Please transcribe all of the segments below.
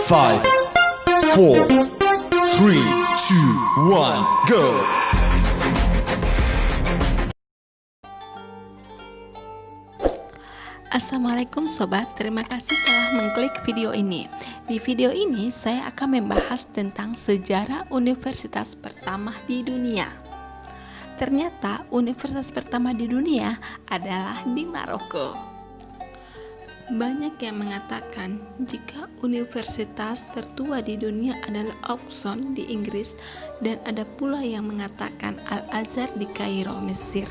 5, 4, 3, 2, 1, go! Assalamualaikum sobat, terima kasih telah mengklik video ini. Di video ini saya akan membahas tentang sejarah universitas pertama di dunia. Ternyata universitas pertama di dunia adalah di Maroko. Banyak yang mengatakan jika universitas tertua di dunia adalah Oxford di Inggris, dan ada pula yang mengatakan Al-Azhar di Kairo, Mesir.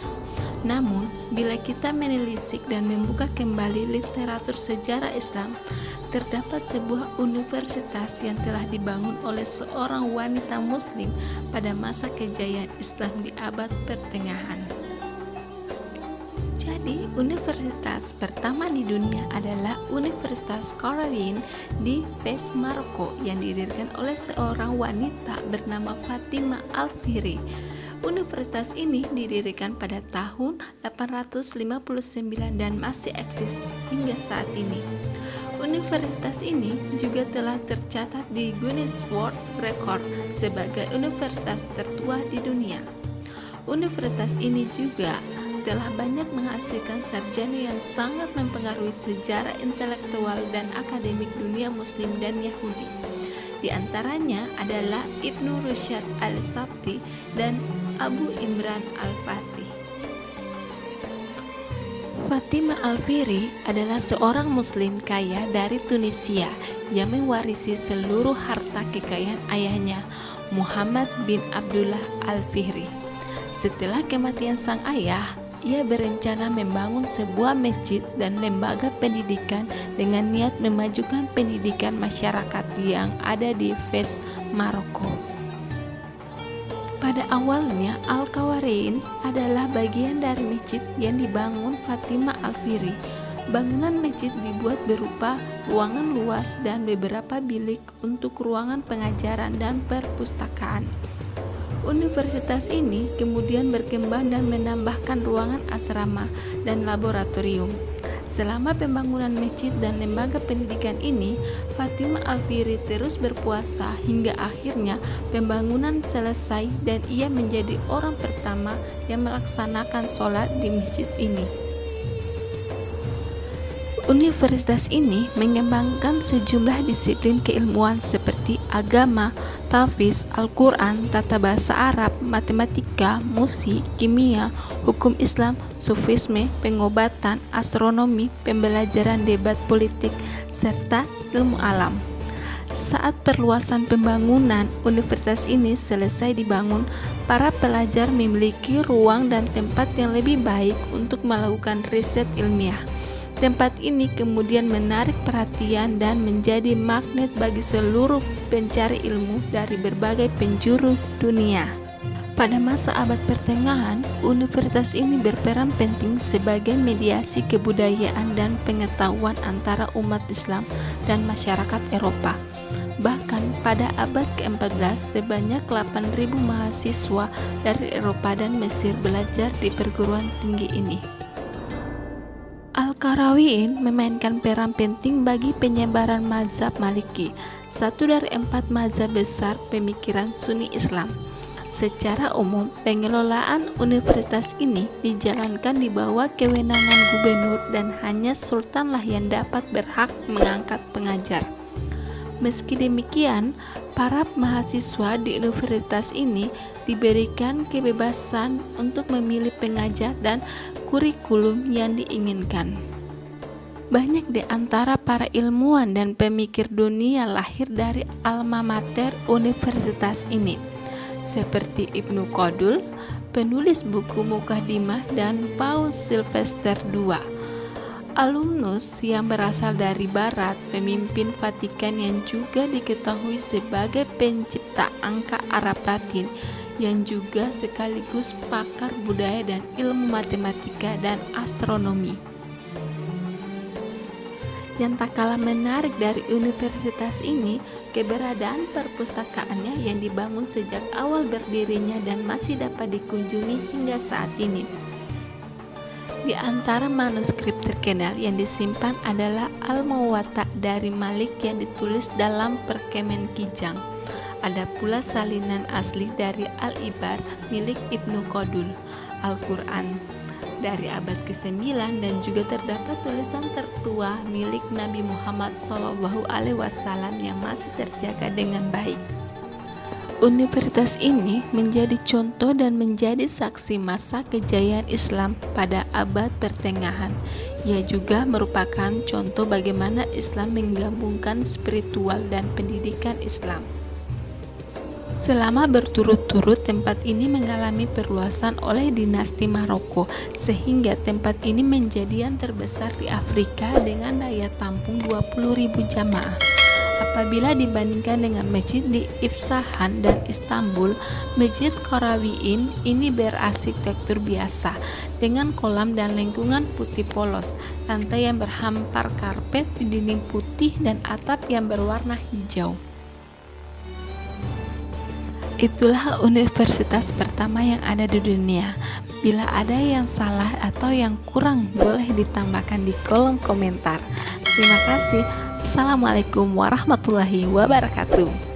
Namun, bila kita menelisik dan membuka kembali literatur sejarah Islam, terdapat sebuah universitas yang telah dibangun oleh seorang wanita muslim pada masa kejayaan Islam di abad pertengahan. Jadi, universitas pertama di dunia adalah Universitas Qarawiyyin di Fez, Maroko, yang didirikan oleh seorang wanita bernama Fatimah Al-Fihri. Universitas ini didirikan pada tahun 859 dan masih eksis hingga saat ini. Universitas ini juga telah tercatat di Guinness World Record sebagai universitas tertua di dunia. Universitas ini juga telah banyak menghasilkan sarjana yang sangat mempengaruhi sejarah intelektual dan akademik dunia Muslim dan Yahudi. Di antaranya adalah Ibnu Rushd Al-Sabti dan Abu Imran Al-Fasih. Fatimah Al-Fihri adalah seorang muslim kaya dari Tunisia yang mewarisi seluruh harta kekayaan ayahnya, Muhammad bin Abdullah Al-Fihri. Setelah kematian sang ayah, ia berencana membangun sebuah masjid dan lembaga pendidikan dengan niat memajukan pendidikan masyarakat yang ada di Fez, Maroko. Pada awalnya, Al-Qawariyyin adalah bagian dari masjid yang dibangun Fatimah Al-Fihri. Bangunan masjid dibuat berupa ruangan luas dan beberapa bilik untuk ruangan pengajaran dan perpustakaan. Universitas ini kemudian berkembang dan menambahkan ruangan asrama dan laboratorium. Selama pembangunan masjid dan lembaga pendidikan ini, Fatimah Al-Fihri terus berpuasa hingga akhirnya pembangunan selesai dan ia menjadi orang pertama yang melaksanakan sholat di masjid ini. Universitas ini mengembangkan sejumlah disiplin keilmuan seperti agama, tahfiz, Al-Quran, tata bahasa Arab, matematika, musik, kimia, hukum Islam, sufisme, pengobatan, astronomi, pembelajaran debat politik, serta ilmu alam. Saat perluasan pembangunan universitas ini selesai dibangun, para pelajar memiliki ruang dan tempat yang lebih baik untuk melakukan riset ilmiah. Tempat ini kemudian menarik perhatian dan menjadi magnet bagi seluruh pencari ilmu dari berbagai penjuru dunia. Pada masa abad pertengahan, universitas ini berperan penting sebagai mediasi kebudayaan dan pengetahuan antara umat Islam dan masyarakat Eropa. Bahkan pada abad ke-14, sebanyak 8.000 mahasiswa dari Eropa dan Mesir belajar di perguruan tinggi ini. Al-Qarawiyyin memainkan peran penting bagi penyebaran mazhab Maliki, satu dari 4 mazhab besar pemikiran Sunni Islam. Secara umum, pengelolaan universitas ini dijalankan di bawah kewenangan gubernur dan hanya sultanlah yang dapat berhak mengangkat pengajar. Meski demikian, para mahasiswa di universitas ini diberikan kebebasan untuk memilih pengajar dan kurikulum yang diinginkan. Banyak di antara para ilmuwan dan pemikir dunia lahir dari alma mater universitas ini, seperti Ibnu Khaldun, penulis buku Muqaddimah, dan Paul Sylvester II. Alumnus yang berasal dari Barat, pemimpin Vatikan yang juga diketahui sebagai pencipta angka Arab Latin, yang juga sekaligus pakar budaya dan ilmu matematika dan astronomi. Yang tak kalah menarik dari universitas ini, keberadaan perpustakaannya yang dibangun sejak awal berdirinya dan masih dapat dikunjungi hingga saat ini. Di antara manuskrip terkenal yang disimpan adalah Al-Muwatta dari Malik yang ditulis dalam perkemen Kijang. Ada pula salinan asli dari Al-Ibar milik Ibnu Qodul, Al-Quran dari abad ke-9, dan juga terdapat tulisan tertua milik Nabi Muhammad SAW yang masih terjaga dengan baik. Universitas ini menjadi contoh dan menjadi saksi masa kejayaan Islam pada abad pertengahan. Ia juga merupakan contoh bagaimana Islam menggabungkan spiritual dan pendidikan Islam. Selama berturut-turut tempat ini mengalami perluasan oleh dinasti Maroko, sehingga tempat ini menjadi yang terbesar di Afrika dengan daya tampung 20.000 jamaah. Apabila dibandingkan dengan masjid di Isfahan dan Istanbul, Masjid Qarawiyyin ini berarsitektur biasa dengan kolam dan lingkungan putih polos, lantai yang berhampar karpet di dinding putih dan atap yang berwarna hijau. Itulah universitas pertama yang ada di dunia. Bila ada yang salah atau yang kurang, boleh ditambahkan di kolom komentar. Terima kasih. Assalamualaikum warahmatullahi wabarakatuh.